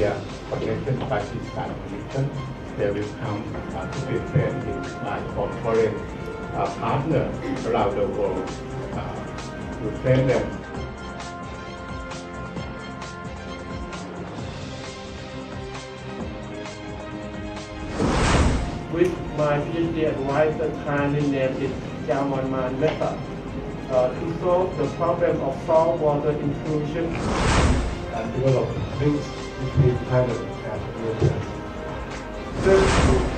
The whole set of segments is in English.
India connected Pakistan connection. They will come to be trained by foreign partner around the world to train them. With my PhD advisor, kindly named it Yamanman method to solve the problem of saltwater intrusion and develop links between Thailand and Vietnam.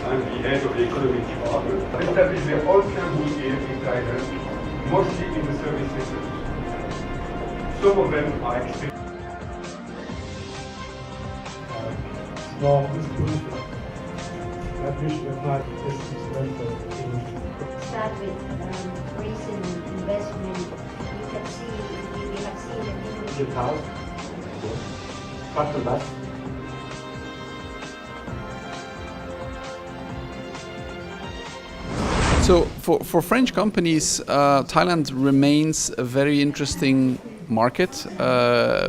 I'm the head of the economic department. Establish the old campus here in Thailand, mostly in the service sector. Some of them are experienced. Small institutions that we should apply to this instrumental in start with recent investment. You can see, we have seen the new the house, cut the bus. So for French companies, Thailand remains a very interesting market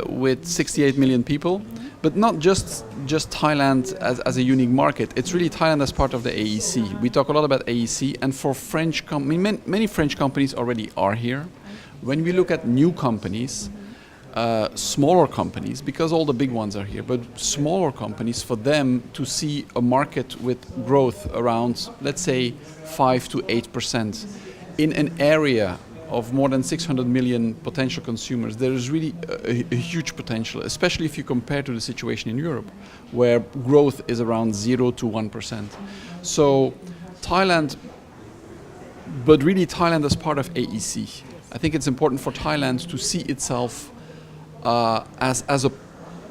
with 68 million people, but not just Thailand as a unique market. It's really Thailand as part of the AEC. We talk a lot about AEC, and for French many French companies already are here. When we look at new companies, smaller companies, because all the big ones are here, but smaller companies, for them to see a market with growth around, let's say, 5 to 8% in an area of more than 600 million potential consumers, there is really a huge potential, especially if you compare to the situation in Europe, where growth is around 0 to 1%. So Thailand, but really Thailand as part of AEC. I think it's important for Thailand to see itself as a,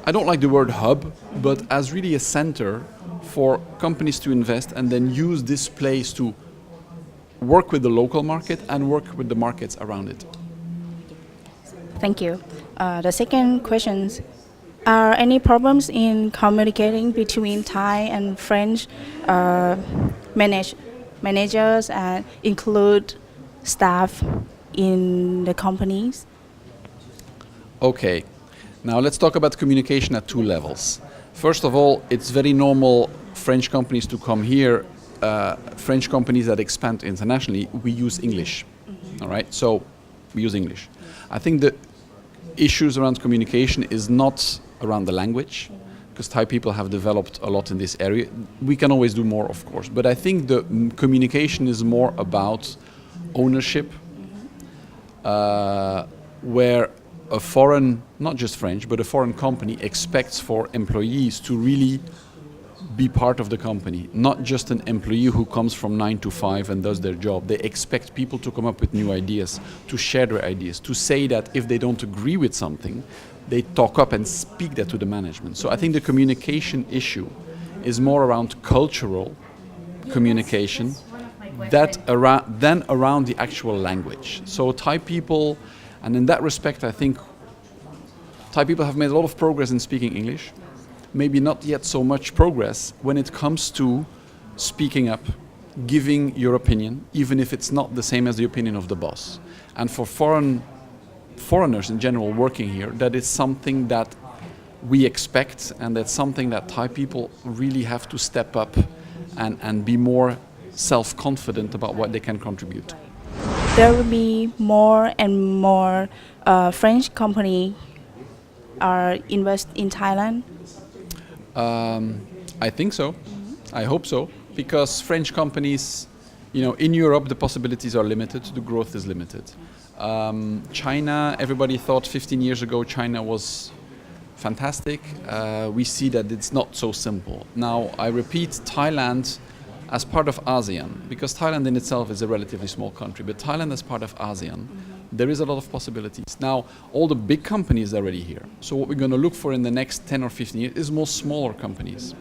I don't like the word hub, but as really a center for companies to invest and then use this place to work with the local market and work with the markets around it. Thank you. The second question, are any problems in communicating between Thai and French managers and include staff in the companies? Okay, now let's talk about communication at two levels. First of all, it's very normal French companies to come here. French companies that expand internationally, we use English. All right, so we use English. I think the issues around communication is not around the language, because Thai people have developed a lot in this area. We can always do more, of course, but I think the communication is more about ownership, where a foreign, not just French, but a foreign company expects for employees to really be part of the company, not just an employee who comes from 9 to 5 and does their job. They expect people to come up with new ideas, to share their ideas, to say that if they don't agree with something, they talk up and speak that to the management. So I think the communication issue is more around cultural communication than around the actual language. So Thai people, and in that respect, I think Thai people have made a lot of progress in speaking English. Maybe not yet so much progress when it comes to speaking up, giving your opinion, even if it's not the same as the opinion of the boss. And for foreigners in general working here, that is something that we expect, and that's something that Thai people really have to step up and be more self-confident about what they can contribute. There will be more and more French company are invest in Thailand. I think so. I hope so, because French companies, in Europe the possibilities are limited, the growth is limited. China, everybody thought 15 years ago China was fantastic. We see that it's not so simple. Now, I repeat, Thailand as part of ASEAN, because Thailand in itself is a relatively small country, but Thailand as part of ASEAN, there is a lot of possibilities. Now, all the big companies are already here. So what we're going to look for in the next 10 or 15 years is more smaller companies.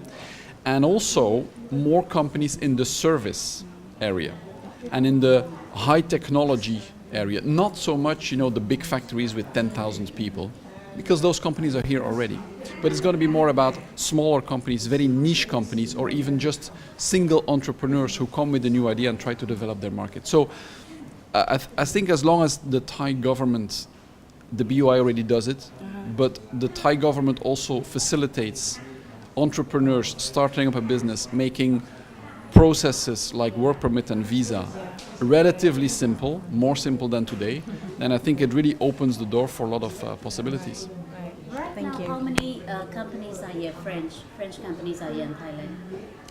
And also more companies in the service area and in the high technology area. Not so much, the big factories with 10,000 people, because those companies are here already. But it's going to be more about smaller companies, very niche companies, or even just single entrepreneurs who come with a new idea and try to develop their market. So I think as long as the Thai government, the BOI already does it, but the Thai government also facilitates entrepreneurs starting up a business, making processes like work permit and visa relatively simple, more simple than today, then I think it really opens the door for a lot of possibilities. Right Thank now, you. how many companies are here, French companies are here in Thailand?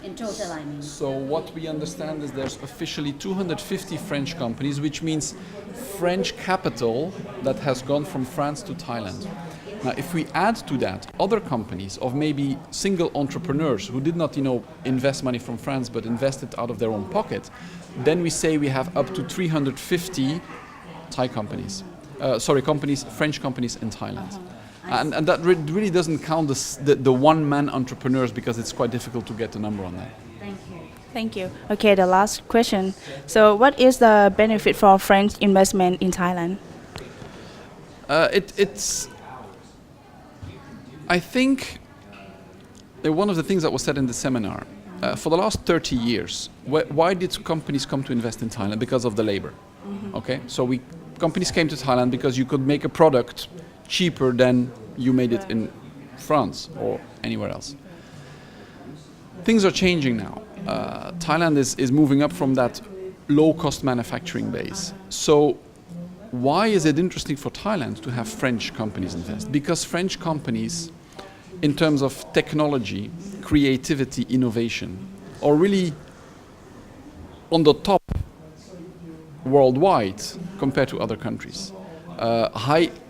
In total, I mean. So what we understand is there's officially 250 French companies, which means French capital that has gone from France to Thailand. Now, if we add to that other companies of maybe single entrepreneurs who did not, invest money from France but invested out of their own pocket, then we say we have up to 350 Thai companies. French companies in Thailand. And that really doesn't count the one-man entrepreneurs because it's quite difficult to get a number on that. Thank you. Thank you. Okay, the last question. So, what is the benefit for French investment in Thailand? I think one of the things that was said in the seminar, for the last 30 years, why did companies come to invest in Thailand? Because of the labor. Okay, so companies came to Thailand because you could make a product cheaper than you made it in France or anywhere else. Things are changing now. Thailand is moving up from that low-cost manufacturing base. So why is it interesting for Thailand to have French companies invest? Because French companies, in terms of technology, creativity, innovation, are really on the top worldwide compared to other countries.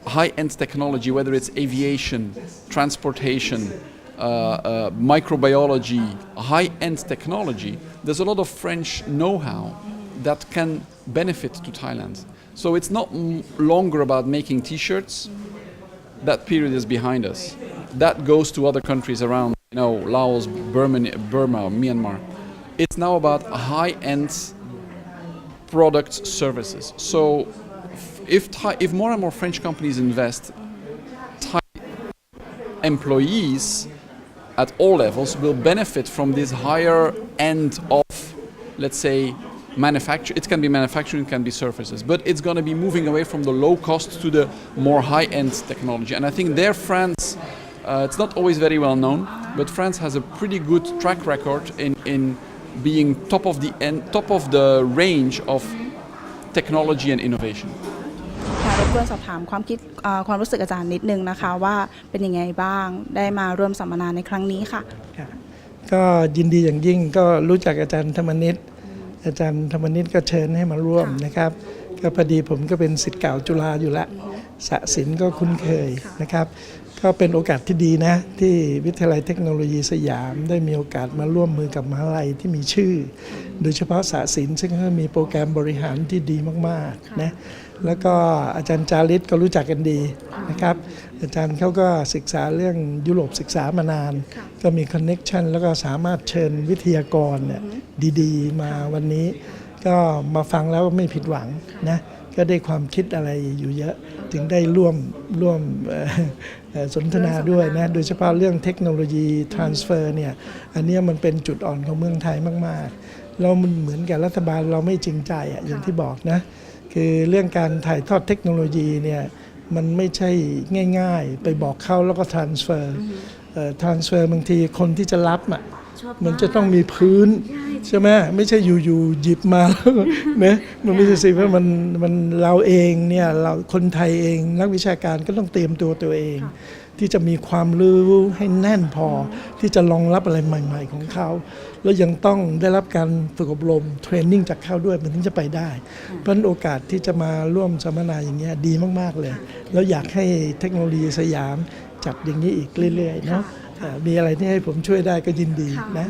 High-end technology, whether it's aviation, transportation, microbiology, high-end technology, there's a lot of French know-how that can benefit to Thailand. So it's not longer about making T-shirts. That period is behind us. That goes to other countries around, Laos, Burma, Myanmar. It's now about high-end products, services. So if more and more French companies invest, Thai employees at all levels will benefit from this higher end of, let's say, manufacture. It can be manufacturing, it can be services, but it's going to be moving away from the low cost to the more high-end technology. And I think there France, it's not always very well known, but France has a pretty good track record in being top of the range of technology and innovation. ค่ะรบกวนสอบถามความรู้สึกอาจารย์นิดนึงนะคะว่าเป็นยังไงบ้างได้มาร่วมสัมมนาในครั้งนี้ค่ะก็ยินดีอย่างยิ่งก็รู้จักอาจารย์ธรรมนิตก็เชิญให้มาร่วมนะครับก็พอดีผมก็เป็นศิษย์เก่าจุฬาอยู่แล้วสะศิลป์ก็คุ้นเคยนะครับก็เป็นโอกาสที่ดีนะที่วิทยาลัยเทคโนโลยีสยามได้มีโอกาสมาร่วมมือกับมหาลัยที่มีชื่อโดยเฉพาะสะศิลป์ซึ่งเขามีโปรแกรมบริหารที่ดีมากๆนะแล้วก็อาจารย์จาริตก็รู้จักกันดีนะครับอาจารย์เขาก็ศึกษาเรื่องยุโรปศึกษามานานก็มีคอนเน็กชันแล้วก็สามารถเชิญวิทยากรเนี่ยดีๆมาวันนี้ก็มาฟังแล้วไม่ผิดหวังนะก็ได้ความคิดอะไรอยู่เยอะถึงได้ร่วมสนทนาด้วยนะโดยเฉพาะเรื่องเทคโนโลยี transfer เนี่ยอันนี้มันเป็นจุดอ่อนของเมืองไทยมากๆเรามันเหมือนกับรัฐบาลเราไม่จริงใจอย่างที่บอกนะคือเรื่องการถ่ายทอดเทคโนโลยีเนี่ยมันไม่ใช่ง่ายๆไปบอกเขาแล้วก็ transfer บางทีคนที่จะรับมันจะต้องมีพื้นใช่ไหมไม่ใช่อยู่ๆหยิบมาแล้วนะมันไม่ใช่สิเพราะมันเราเองเนี่ยเราคนไทยเองนักวิชาการก็ต้องเตรียมตัวเองที่จะมีความรู้ให้แน่นพอที่จะรองรับอะไรใหม่ๆของเขาแล้วยังต้องได้รับการฝึกอบรมเทรนนิ่งจากเขาด้วยมันถึงจะไปได้เพราะฉะนั้นโอกาสที่จะมาร่วมสัมมนาอย่างเงี้ยดีมากๆเลยแล้วอยากให้เทคโนโลยีสยามจัดอย่างนี้อีกเรื่อยๆเนาะมีอะไรที่ให้ผมช่วยได้ก็ยินดีนะ